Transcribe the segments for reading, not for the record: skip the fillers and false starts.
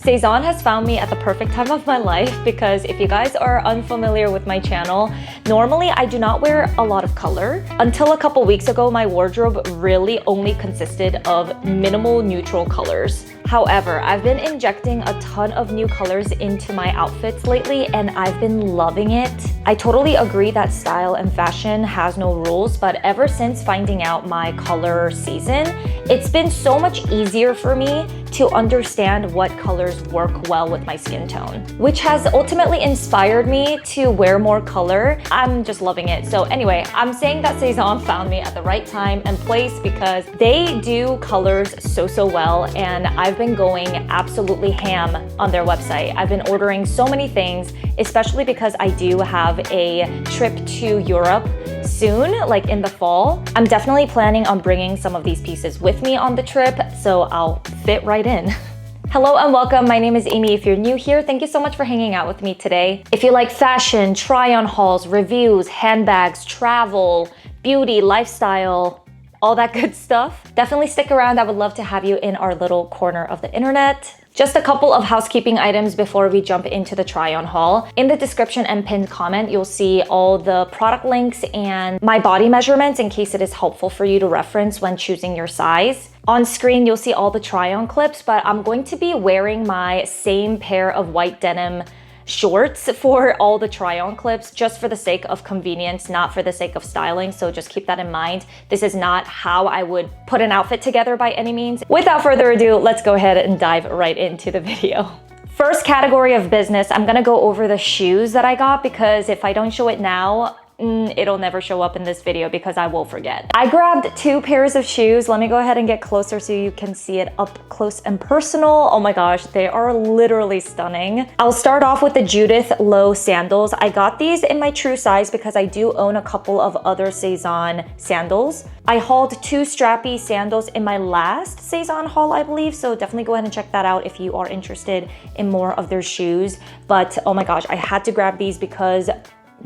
Sezane has found me at the perfect time of my life because if you guys are unfamiliar with my channel, normally I do not wear a lot of color. Until a couple weeks ago, my wardrobe really only consisted of minimal neutral colors. However, I've been injecting a ton of new colors into my outfits lately and I've been loving it. I totally agree that style and fashion has no rules, but ever since finding out my color season, it's been so much easier for me to understand what colors work well with my skin tone, which has ultimately inspired me to wear more color. I'm just loving it. So anyway, I'm saying that Sezane found me at the right time and place because they do colors so well, and I've been going absolutely ham on their website. I've been ordering so many things, especially because I do have a trip to Europe soon, like in the fall. I'm definitely planning on bringing some of these pieces with me on the trip, so I'll fit right in. Hello and welcome. My name is Amy. If you're new here, thank you so much for hanging out with me today. If you like fashion, try-on hauls, reviews, handbags, travel, beauty, lifestyle, all that good stuff, definitely stick around. I would love to have you in our little corner of the internet. Just a couple of housekeeping items before we jump into the try-on haul. In the description and pinned comment, you'll see all the product links and my body measurements in case it is helpful for you to reference when choosing your size. On screen, you'll see all the try-on clips, but I'm going to be wearing my same pair of white denim shorts for all the try-on clips just for the sake of convenience, not for the sake of styling. So just keep that in mind. This is not how I would put an outfit together by any means. Without further ado, let's go ahead and dive right into the video. First category of business, I'm gonna go over the shoes that I got because if I don't show it now, it'll never show up in this video because I will forget. I grabbed 2 pairs of shoes. Let me go ahead and get closer so you can see it up close and personal. Oh my gosh, they are literally stunning. I'll start off with the Judith Low sandals. I got these in my true size because I do own a couple of other Sezane sandals. I hauled 2 strappy sandals in my last Sezane haul, I believe, so definitely go ahead and check that out if you are interested in more of their shoes. But oh my gosh, I had to grab these because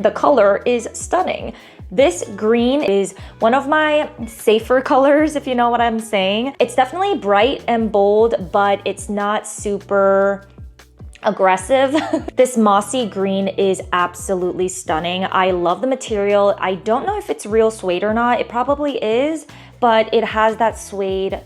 the color is stunning. This green is one of my safer colors, if you know what I'm saying. It's definitely bright and bold, but it's not super aggressive. This mossy green is absolutely stunning. I love the material. I don't know if it's real suede or not. It probably is, but it has that suede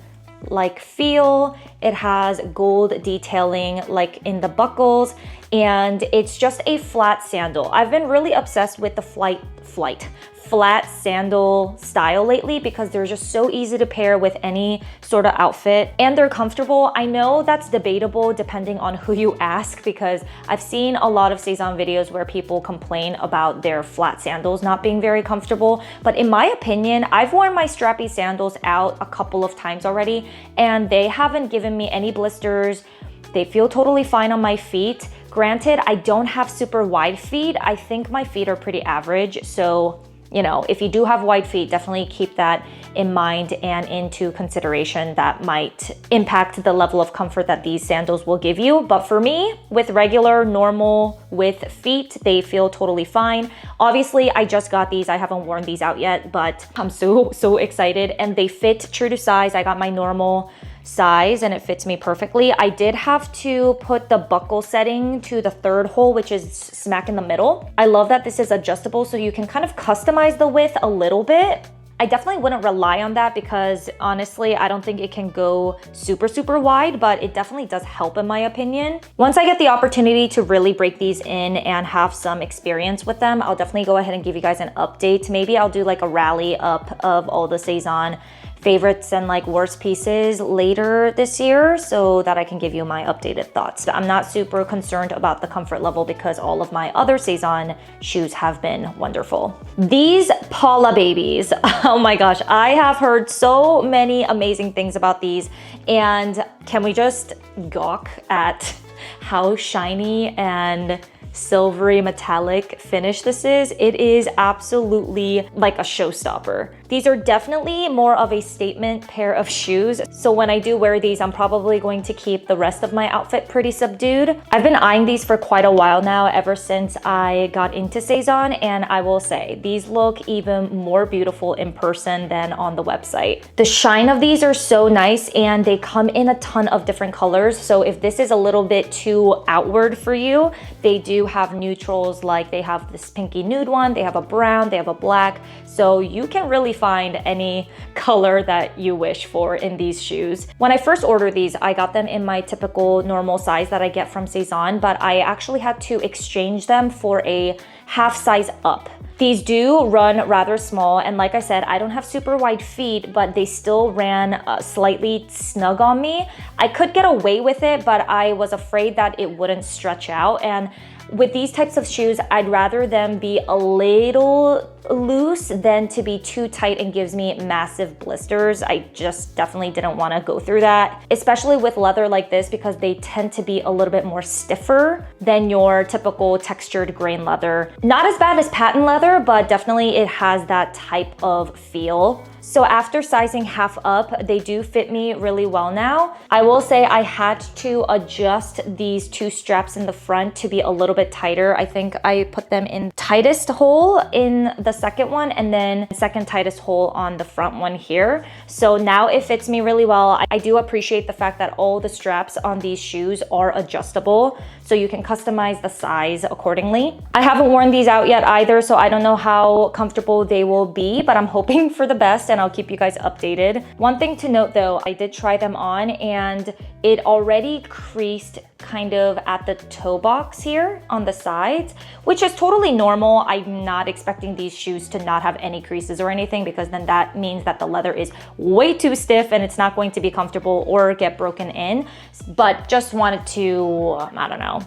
like feel. It has gold detailing like in the buckles, and it's just a flat sandal. I've been really obsessed with the flat sandal style lately because they're just so easy to pair with any sort of outfit and they're comfortable. I know that's debatable depending on who you ask because I've seen a lot of Sezane videos where people complain about their flat sandals not being very comfortable, but in my opinion, I've worn my strappy sandals out a couple of times already and they haven't given me any blisters. They feel totally fine on my feet. Granted, I don't have super wide feet. I think my feet are pretty average, so you know, if you do have wide feet, definitely keep that in mind and into consideration. That might impact the level of comfort that these sandals will give you. But for me, with regular, normal width feet, they feel totally fine. Obviously, I just got these. I haven't worn these out yet, but I'm so excited and they fit true to size. I got my normal size and it fits me perfectly. I did have to put the buckle setting to the 3rd hole, which is smack in the middle. I love that this is adjustable so you can kind of customize the width a little bit. I definitely wouldn't rely on that because honestly, I don't think it can go super wide, but it definitely does help in my opinion. Once I get the opportunity to really break these in and have some experience with them, I'll definitely go ahead and give you guys an update. Maybe I'll do like a rally up of all the Sezane favorites and like worst pieces later this year so that I can give you my updated thoughts. I'm not super concerned about the comfort level because all of my other Sezane shoes have been wonderful. These Paula babies, oh my gosh, I have heard so many amazing things about these, and can we just gawk at how shiny and silvery metallic finish this is, it is absolutely like a showstopper. These are definitely more of a statement pair of shoes. So when I do wear these, I'm probably going to keep the rest of my outfit pretty subdued. I've been eyeing these for quite a while now, ever since I got into Sezane, and I will say these look even more beautiful in person than on the website. The shine of these are so nice, and they come in a ton of different colors. So if this is a little bit too outward for you, they do have neutrals, like they have this pinky nude one, they have a brown, they have a black. So you can really find any color that you wish for in these shoes. When I first ordered these, I got them in my typical normal size that I get from Sezane, but I actually had to exchange them for a half size up. These do run rather small, and like I said, I don't have super wide feet, but they still ran slightly snug on me. I could get away with it, but I was afraid that it wouldn't stretch out. And with these types of shoes, I'd rather them be a little loose than to be too tight and gives me massive blisters. I just definitely didn't want to go through that, especially with leather like this, because they tend to be a little bit more stiffer than your typical textured grain leather. Not as bad as patent leather, but definitely it has that type of feel. So after sizing half up, they do fit me really well now. I will say I had to adjust these two straps in the front to be a little bit tighter. I think I put them in tightest hole in the second one, and then second tightest hole on the front one here. So now it fits me really well. I do appreciate the fact that all the straps on these shoes are adjustable, so you can customize the size accordingly. I haven't worn these out yet either, so I don't know how comfortable they will be, but I'm hoping for the best, and I'll keep you guys updated. One thing to note though, I did try them on, and it already creased kind of at the toe box here on the sides, which is totally normal. I'm not expecting these shoes to not have any creases or anything, because then that means that the leather is way too stiff and it's not going to be comfortable or get broken in. But just wanted to, I don't know,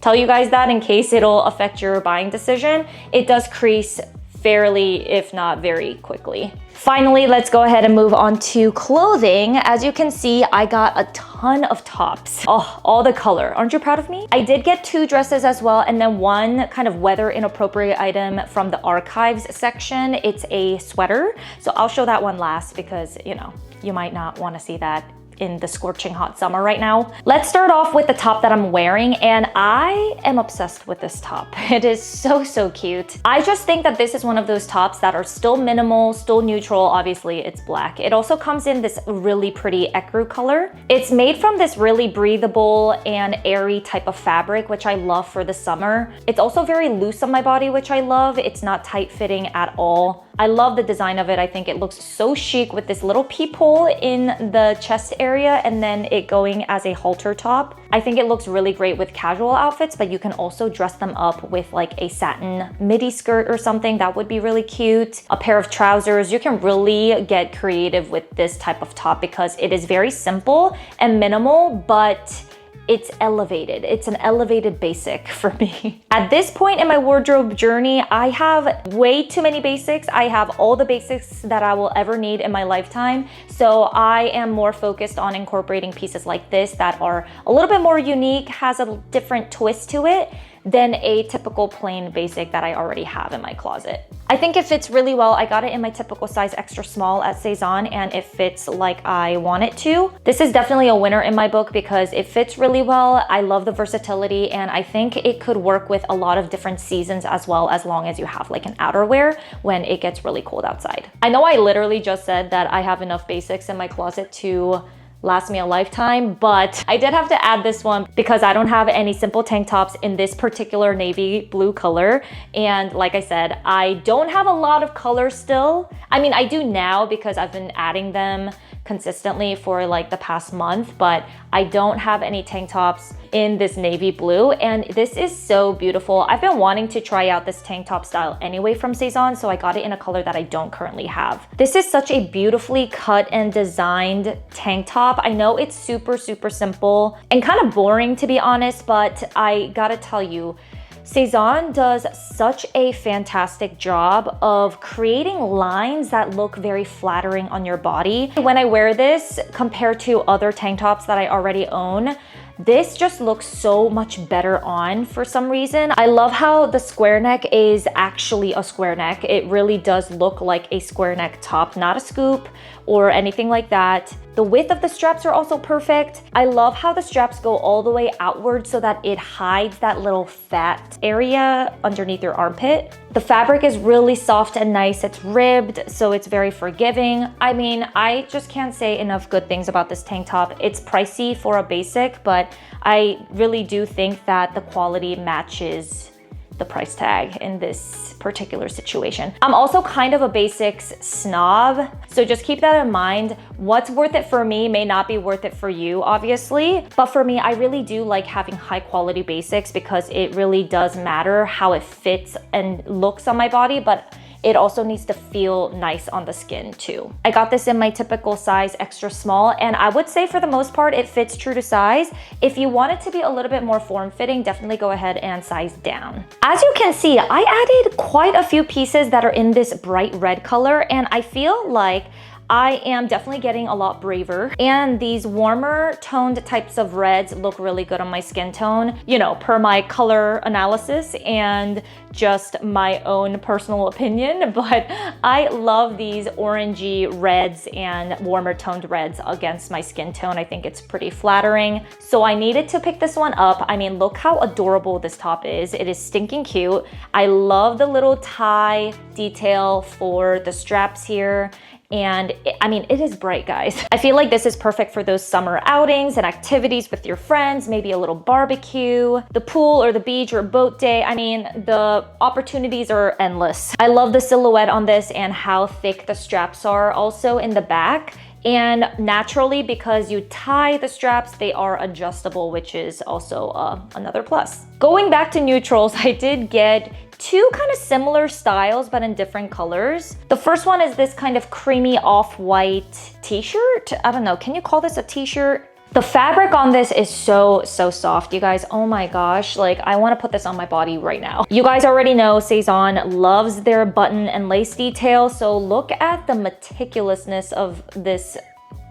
tell you guys that in case it'll affect your buying decision. It does crease fairly, if not very quickly. Finally, let's go ahead and move on to clothing. As you can see, I got a ton of tops. Oh, all the color. Aren't you proud of me? I did get 2 dresses as well, and then one kind of weather inappropriate item from the archives section. It's a sweater. So I'll show that one last, because you know, you might not want to see that in the scorching hot summer right now. Let's start off with the top that I'm wearing, and I am obsessed with this top. It is so, so cute. I just think that this is one of those tops that are still minimal, still neutral. Obviously, it's black. It also comes in this really pretty ecru color. It's made from this really breathable and airy type of fabric, which I love for the summer. It's also very loose on my body, which I love. It's not tight fitting at all. I love the design of it. I think it looks so chic with this little peephole in the chest area and then it going as a halter top. I think it looks really great with casual outfits, but you can also dress them up with like a satin midi skirt or something. That would be really cute. A pair of trousers. You can really get creative with this type of top because it is very simple and minimal, but it's elevated. It's an elevated basic for me. At this point in my wardrobe journey, I have way too many basics. I have all the basics that I will ever need in my lifetime. So I am more focused on incorporating pieces like this that are a little bit more unique, has a different twist to it than a typical plain basic that I already have in my closet. I think it fits really well. I got it in my typical size extra small at Sezane and it fits like I want it to. This is definitely a winner in my book because it fits really well. I love the versatility and I think it could work with a lot of different seasons as well, as long as you have like an outerwear when it gets really cold outside. I know I literally just said that I have enough basics in my closet to last me a lifetime, but I did have to add this one because I don't have any simple tank tops in this particular navy blue color. And like I said, I don't have a lot of color still. I mean, I do now because I've been adding them consistently for like the past month, but I don't have any tank tops in this navy blue and this is so beautiful. I've been wanting to try out this tank top style anyway from Sezane, so I got it in a color that I don't currently have. This is such a beautifully cut and designed tank top. I know it's super simple and kind of boring to be honest, but I gotta tell you, Sezane does such a fantastic job of creating lines that look very flattering on your body. When I wear this compared to other tank tops that I already own, this just looks so much better on for some reason. I love how the square neck is actually a square neck. It really does look like a square neck top, not a scoop or anything like that. The width of the straps are also perfect. I love how the straps go all the way outward so that it hides that little fat area underneath your armpit. The fabric is really soft and nice. It's ribbed, so it's very forgiving. I mean, I just can't say enough good things about this tank top. It's pricey for a basic, but I really do think that the quality matches the price tag in this particular situation. I'm also kind of a basics snob, so just keep that in mind. What's worth it for me may not be worth it for you, obviously, but for me, I really do like having high quality basics because it really does matter how it fits and looks on my body, but it also needs to feel nice on the skin too. I got this in my typical size, extra small, and I would say for the most part, it fits true to size. If you want it to be a little bit more form-fitting, definitely go ahead and size down. As you can see, I added quite a few pieces that are in this bright red color, and I feel like I am definitely getting a lot braver, and these warmer toned types of reds look really good on my skin tone, you know, per my color analysis and just my own personal opinion, but I love these orangey reds and warmer toned reds against my skin tone. I think it's pretty flattering. So I needed to pick this one up. I mean, look how adorable this top is. It is stinking cute. I love the little tie detail for the straps here. And I mean, it is bright, guys. I feel like this is perfect for those summer outings and activities with your friends, maybe a little barbecue, the pool or the beach or boat day. I mean, the opportunities are endless. I love the silhouette on this and how thick the straps are also in the back. And naturally, because you tie the straps, they are adjustable, which is also another plus. Going back to neutrals, I did get two kind of similar styles, but in different colors. The first one is this kind of creamy off-white t-shirt. I don't know, can you call this a t-shirt? The fabric on this is so soft, you guys. Oh my gosh, like I want to put this on my body right now. You guys already know Sezane loves their button and lace detail, so look at the meticulousness of this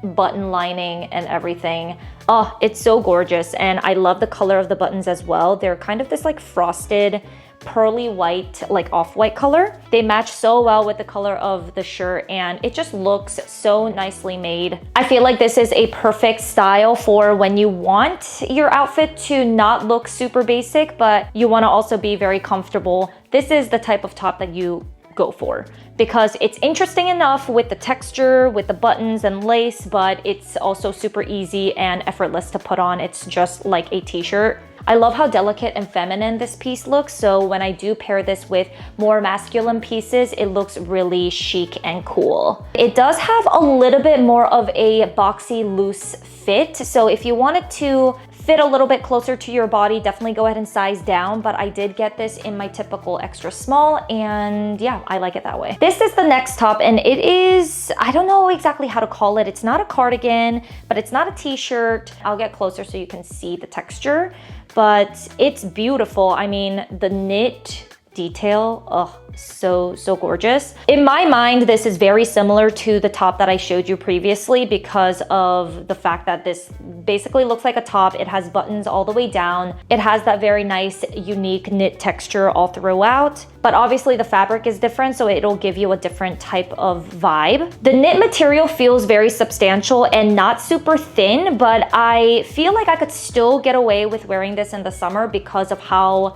button lining and everything. Oh, it's so gorgeous, and I love the color of the buttons as well. They're kind of this like frosted pearly white, like off-white color. They match so well with the color of the shirt, and it just looks so nicely made. I feel like this is a perfect style for when you want your outfit to not look super basic, but you want to also be very comfortable. This is the type of top that you go for because it's interesting enough with the texture, with the buttons and lace, but it's also super easy and effortless to put on. It's just like a t-shirt. I love how delicate and feminine this piece looks, so when I do pair this with more masculine pieces, it looks really chic and cool. It does have a little bit more of a boxy, loose fit, so if you wanted to fit a little bit closer to your body, definitely go ahead and size down, but I did get this in my typical extra small, and yeah, I like it that way. This is the next top, and it is, I don't know exactly how to call it. It's not a cardigan, but it's not a t-shirt. I'll get closer so you can see the texture, but it's beautiful. I mean, the knit detail, oh, so gorgeous. In my mind, this is very similar to the top that I showed you previously because of the fact that this basically looks like a top. It has buttons all the way down. It has that very nice, unique knit texture all throughout, but obviously the fabric is different, so it'll give you a different type of vibe. The knit material feels very substantial and not super thin, but I feel like I could still get away with wearing this in the summer because of how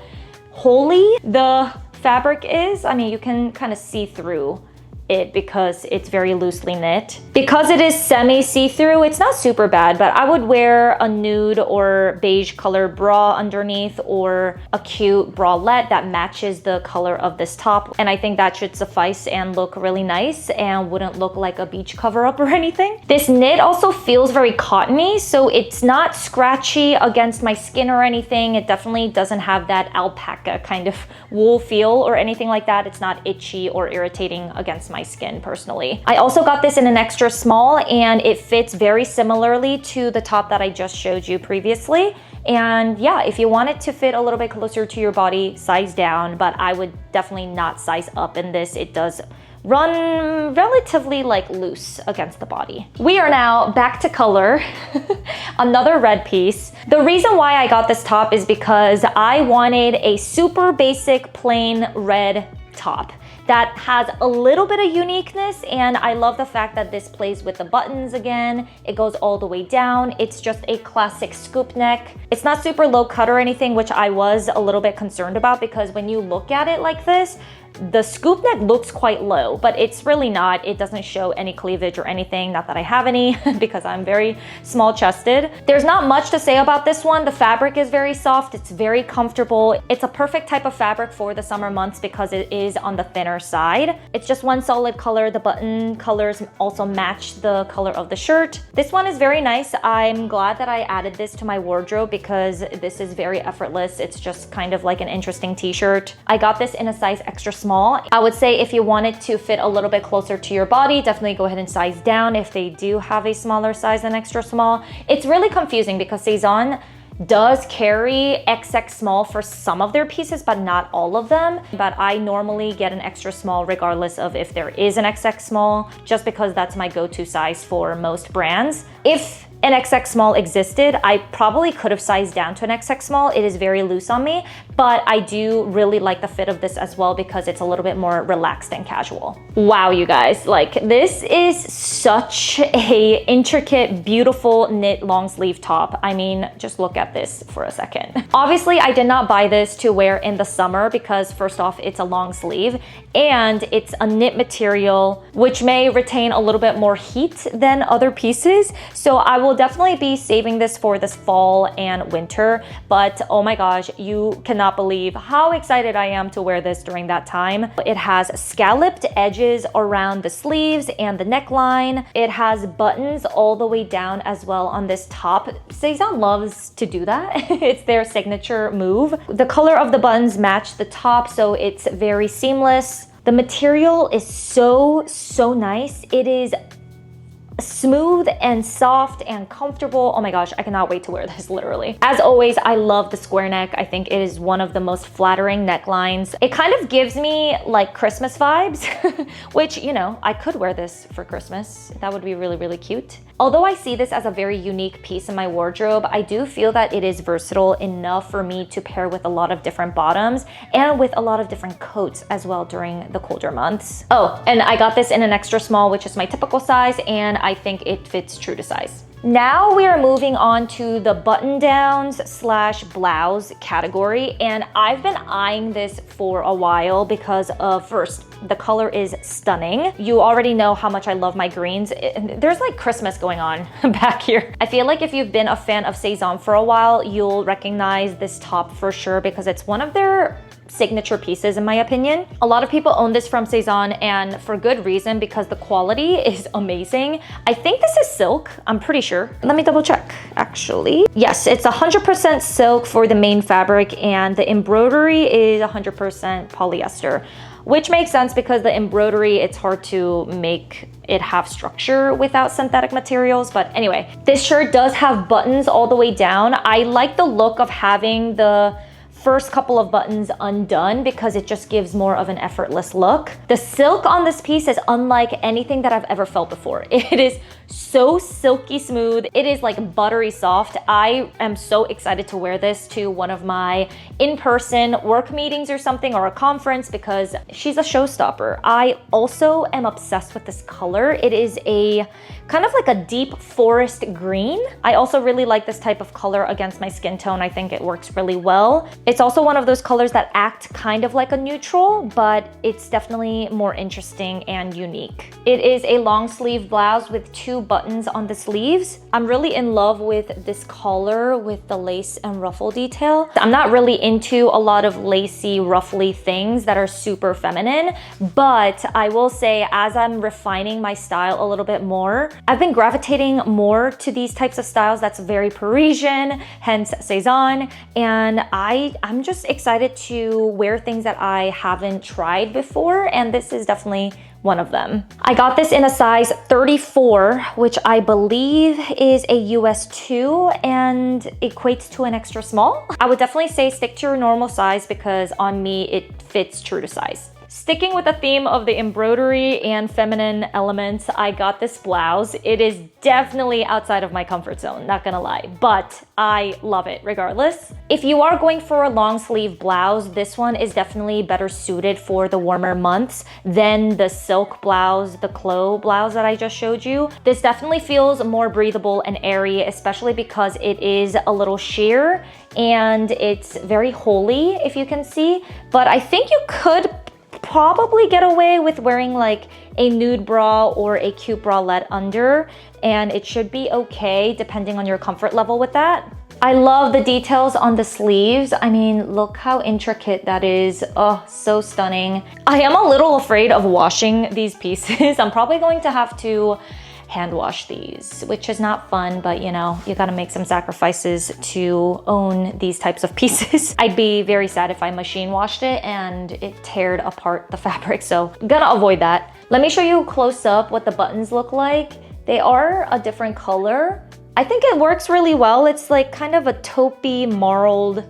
holey the fabric is. I mean, you can kind of see through it because it's very loosely knit. Because it is semi see-through, it's not super bad, but I would wear a nude or beige color bra underneath or a cute bralette that matches the color of this top. And I think that should suffice and look really nice and wouldn't look like a beach cover-up or anything. This knit also feels very cottony, so it's not scratchy against my skin or anything. It definitely doesn't have that alpaca kind of wool feel or anything like that. It's not itchy or irritating against my skin personally. I also got this in an extra small, and it fits very similarly to the top that I just showed you previously. And yeah, if you want it to fit a little bit closer to your body, size down, but I would definitely not size up in this. It does run relatively like loose against the body. We are now back to color. Another red piece. The reason why I got this top is because I wanted a super basic plain red top that has a little bit of uniqueness, and I love the fact that this plays with the buttons again. It goes all the way down. It's just a classic scoop neck. It's not super low cut or anything, which I was a little bit concerned about because when you look at it like this, the scoop neck looks quite low, but it's really not. It doesn't show any cleavage or anything. Not that I have any because I'm very small chested. There's not much to say about this one. The fabric is very soft. It's very comfortable. It's a perfect type of fabric for the summer months because it is on the thinner side. It's just one solid color. The button colors also match the color of the shirt. This one is very nice. I'm glad that I added this to my wardrobe because this is very effortless. It's just kind of like an interesting t-shirt. I got this in a size extra small. I would say if you want it to fit a little bit closer to your body, definitely go ahead and size down if they do have a smaller size than extra small. It's really confusing because Sezane does carry XX small for some of their pieces, but not all of them. But I normally get an extra small regardless of if there is an XX small, just because that's my go-to size for most brands. If an XX small existed, I probably could have sized down to an XX small. It is very loose on me, but I do really like the fit of this as well because it's a little bit more relaxed and casual. Wow, you guys, like this is such a intricate, beautiful knit long sleeve top. I mean, just look at this for a second. Obviously, I did not buy this to wear in the summer because first off, it's a long sleeve and it's a knit material, which may retain a little bit more heat than other pieces. So I will definitely be saving this for this fall and winter, but oh my gosh, you cannot believe how excited I am to wear this during that time. It has scalloped edges around the sleeves and the neckline. It has buttons all the way down as well on this top. Sezane loves to do that. It's their signature move. The color of the buttons match the top, so it's very seamless. The material is so nice. It is smooth and soft and comfortable. Oh my gosh, I cannot wait to wear this literally. As always, I love the square neck. I think it is one of the most flattering necklines. It kind of gives me like Christmas vibes, which, you know, I could wear this for Christmas. That would be really cute. Although I see this as a very unique piece in my wardrobe, I do feel that it is versatile enough for me to pair with a lot of different bottoms and with a lot of different coats as well during the colder months. Oh, and I got this in an extra small, which is my typical size, and I think it fits true to size. Now we are moving on to the button downs / blouse category, and I've been eyeing this for a while because of, first, the color is stunning. You already know how much I love my greens. There's like Christmas going on back here. I feel like if you've been a fan of Sezane for a while, you'll recognize this top for sure because it's one of their signature pieces in my opinion. A lot of people own this from Sezane and for good reason because the quality is amazing. I think this is silk, I'm pretty sure. Let me double check actually. Yes, it's 100% silk for the main fabric and the embroidery is 100% polyester, which makes sense because the embroidery, it's hard to make it have structure without synthetic materials. But anyway, this shirt does have buttons all the way down. I like the look of having the first couple of buttons undone because it just gives more of an effortless look. The silk on this piece is unlike anything that I've ever felt before. It is so silky smooth. It is like buttery soft. I am so excited to wear this to one of my in-person work meetings or something or a conference because she's a showstopper. I also am obsessed with this color. It is a kind of like a deep forest green. I also really like this type of color against my skin tone. I think it works really well. It's also one of those colors that act kind of like a neutral, but it's definitely more interesting and unique. It is a long sleeve blouse with 2 buttons on the sleeves. I'm really in love with this collar with the lace and ruffle detail. I'm not really into a lot of lacy, ruffly things that are super feminine, but I will say as I'm refining my style a little bit more, I've been gravitating more to these types of styles that's very Parisian, hence Sezane, and I'm just excited to wear things that I haven't tried before, and this is definitely one of them. I got this in a size 34, which I believe is a US 2 and equates to an extra small. I would definitely say stick to your normal size because on me, it fits true to size. Sticking with the theme of the embroidery and feminine elements, I got this blouse. It is definitely outside of my comfort zone, not gonna lie, but I love it regardless. If you are going for a long sleeve blouse, this one is definitely better suited for the warmer months than the silk blouse, the cloth blouse that I just showed you. This definitely feels more breathable and airy, especially because it is a little sheer and it's very holey, if you can see. But I think you could probably get away with wearing like a nude bra or a cute bralette under, and it should be okay depending on your comfort level with that. I love the details on the sleeves. I mean, look how intricate that is. Oh, so stunning. I am a little afraid of washing these pieces. I'm probably going to have to hand wash these, which is not fun, but you know, you gotta make some sacrifices to own these types of pieces. I'd be very sad if I machine washed it and it teared apart the fabric, so I'm gonna avoid that. Let me show you close up what the buttons look like. They are a different color. I think it works really well. It's like kind of a taupey marled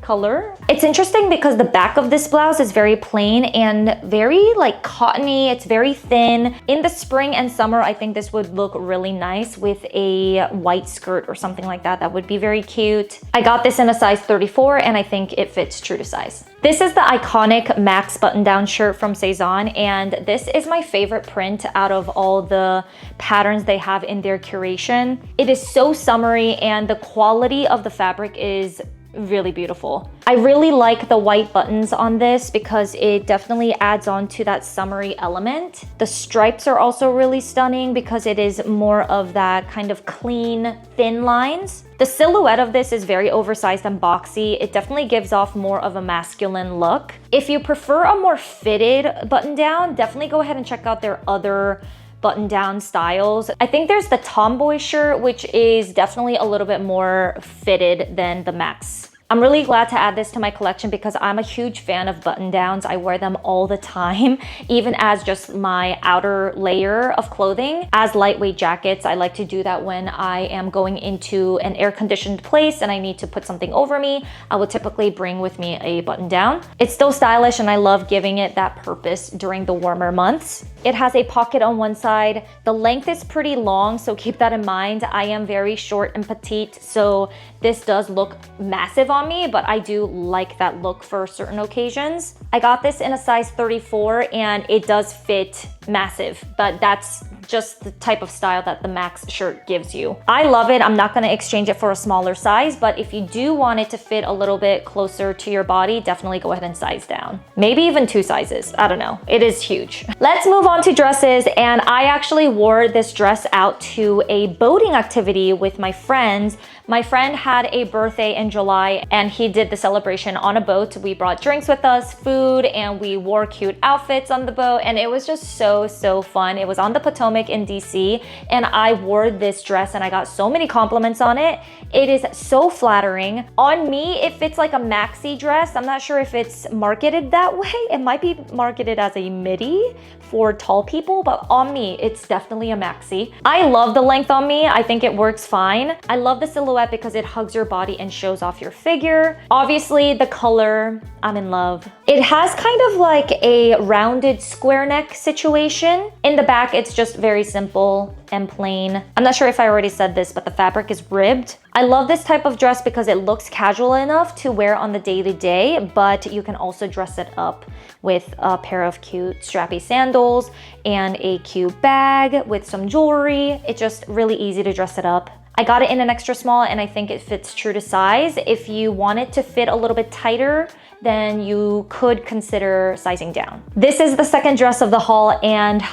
color. It's interesting because the back of this blouse is very plain and very like cottony. It's very thin. In the spring and summer, I think this would look really nice with a white skirt or something like that. That would be very cute. I got this in a size 34 and I think it fits true to size. This is the iconic Max button-down shirt from Sezane, and this is my favorite print out of all the patterns they have in their curation. It is so summery and the quality of the fabric is really beautiful. I really like the white buttons on this because it definitely adds on to that summery element. The stripes are also really stunning because it is more of that kind of clean, thin lines. The silhouette of this is very oversized and boxy. It definitely gives off more of a masculine look. If you prefer a more fitted button down, definitely go ahead and check out their other button-down styles. I think there's the tomboy shirt, which is definitely a little bit more fitted than the Max. I'm really glad to add this to my collection because I'm a huge fan of button-downs. I wear them all the time, even as just my outer layer of clothing. As lightweight jackets, I like to do that when I am going into an air-conditioned place and I need to put something over me. I will typically bring with me a button-down. It's still stylish and I love giving it that purpose during the warmer months. It has a pocket on one side. The length is pretty long, so keep that in mind. I am very short and petite, so this does look massive on me, but I do like that look for certain occasions. I got this in a size 34 and it does fit massive, but that's just the type of style that the Max shirt gives you. I love it. I'm not gonna exchange it for a smaller size, but if you do want it to fit a little bit closer to your body, definitely go ahead and size down. Maybe even 2 sizes, I don't know. It is huge. Let's move on to dresses, and I actually wore this dress out to a boating activity with my friends. My friend had a birthday in July and he did the celebration on a boat. We brought drinks with us, food, and we wore cute outfits on the boat, and it was just so fun. It was on the Potomac in DC, and I wore this dress and I got so many compliments on it. It is so flattering. On me, it fits like a maxi dress. I'm not sure if it's marketed that way. It might be marketed as a midi for tall people, but on me, it's definitely a maxi. I love the length on me. I think it works fine. I love the silhouette because it hugs your body and shows off your figure. Obviously, the color, I'm in love. It has kind of like a rounded square neck situation. In the back, it's just very simple and plain. I'm not sure if I already said this, but the fabric is ribbed. I love this type of dress because it looks casual enough to wear on the day-to-day, but you can also dress it up with a pair of cute strappy sandals and a cute bag with some jewelry. It's just really easy to dress it up. I got it in an extra small and I think it fits true to size. If you want it to fit a little bit tighter, then you could consider sizing down. This is the second dress of the haul, and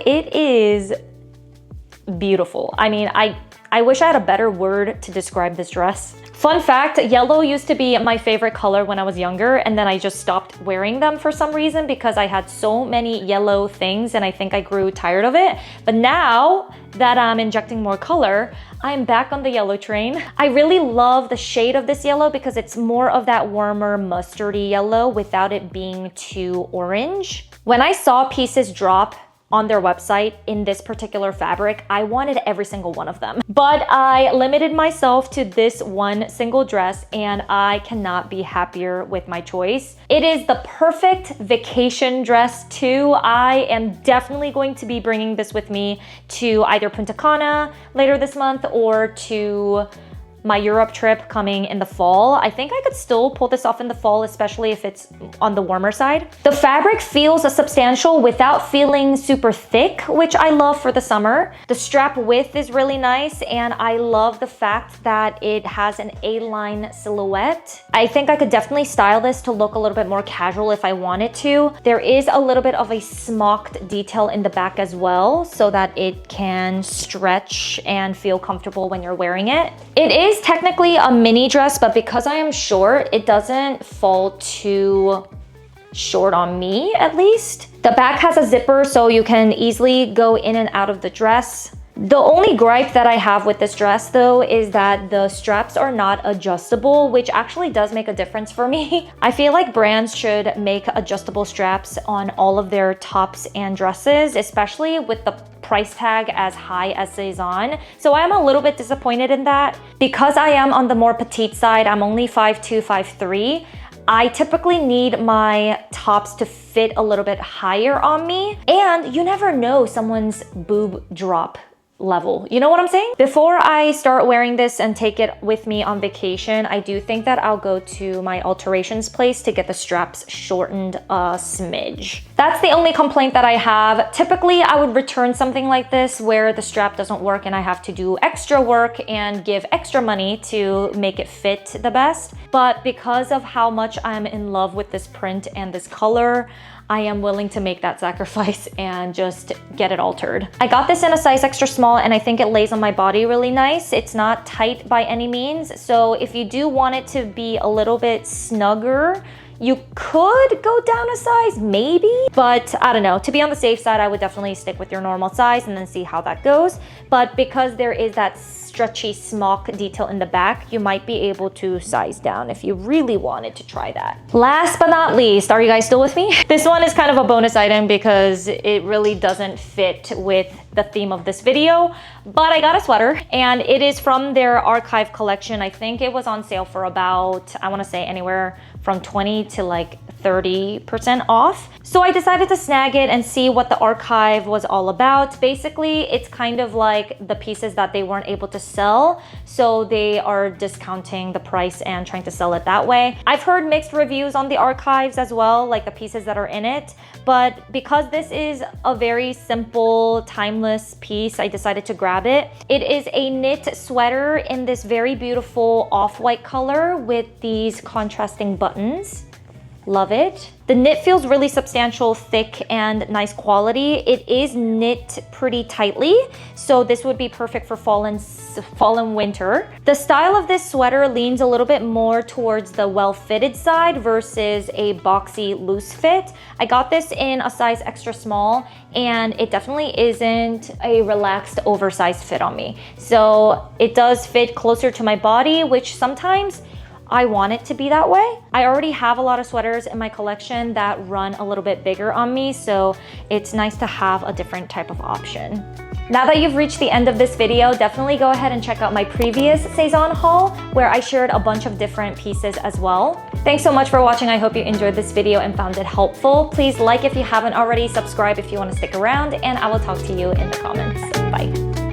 it is beautiful. I mean, I wish I had a better word to describe this dress. Fun fact, yellow used to be my favorite color when I was younger, and then I just stopped wearing them for some reason because I had so many yellow things and I think I grew tired of it. But now that I'm injecting more color, I'm back on the yellow train. I really love the shade of this yellow because it's more of that warmer mustardy yellow without it being too orange. When I saw pieces drop on their website in this particular fabric, I wanted every single one of them. But I limited myself to this one single dress and I cannot be happier with my choice. It is the perfect vacation dress too. I am definitely going to be bringing this with me to either Punta Cana later this month or to my Europe trip coming in the fall. I think I could still pull this off in the fall, especially if it's on the warmer side. The fabric feels substantial without feeling super thick, which I love for the summer. The strap width is really nice, and I love the fact that it has an A-line silhouette. I think I could definitely style this to look a little bit more casual if I wanted to. There is a little bit of a smocked detail in the back as well, so that it can stretch and feel comfortable when you're wearing it. It is technically a mini dress, but because I am short, it doesn't fall too short on me, at least. The back has a zipper, so you can easily go in and out of the dress. The only gripe that I have with this dress though is that the straps are not adjustable, which actually does make a difference for me. I feel like brands should make adjustable straps on all of their tops and dresses, especially with the price tag as high as Sezane. So I am a little bit disappointed in that. Because I am on the more petite side, I'm only 5'2", 5'3". I typically need my tops to fit a little bit higher on me, and you never know someone's boob drop level. You know what I'm saying? Before I start wearing this and take it with me on vacation, I do think that I'll go to my alterations place to get the straps shortened a smidge. That's the only complaint that I have. Typically, I would return something like this where the strap doesn't work and I have to do extra work and give extra money to make it fit the best. But because of how much I'm in love with this print and this color, I am willing to make that sacrifice and just get it altered. I got this in a size extra small and I think it lays on my body really nice. It's not tight by any means. So if you do want it to be a little bit snugger, you could go down a size, maybe, but I don't know. To be on the safe side, I would definitely stick with your normal size and then see how that goes. But because there is that stretchy smock detail in the back, you might be able to size down if you really wanted to try that. Last but not least, are you guys still with me? This one is kind of a bonus item because it really doesn't fit with the theme of this video, but I got a sweater and it is from their archive collection. I think it was on sale for about, I want to say anywhere from 20 to like 30% off. So I decided to snag it and see what the archive was all about. Basically, it's kind of like the pieces that they weren't able to sell, so they are discounting the price and trying to sell it that way. I've heard mixed reviews on the archives as well, like the pieces that are in it, but because this is a very simple, timeless piece, I decided to grab it. It is a knit sweater in this very beautiful off-white color with these contrasting buttons. Love it. The knit feels really substantial, thick, and nice quality. It is knit pretty tightly, so this would be perfect for fall and winter. The style of this sweater leans a little bit more towards the well-fitted side versus a boxy loose fit. I got this in a size extra small, and it definitely isn't a relaxed, oversized fit on me. So it does fit closer to my body, which sometimes I want it to be that way. I already have a lot of sweaters in my collection that run a little bit bigger on me, so it's nice to have a different type of option. Now that you've reached the end of this video, definitely go ahead and check out my previous Sezane haul where I shared a bunch of different pieces as well. Thanks so much for watching. I hope you enjoyed this video and found it helpful. Please like if you haven't already, subscribe if you want to stick around, and I will talk to you in the comments. Bye.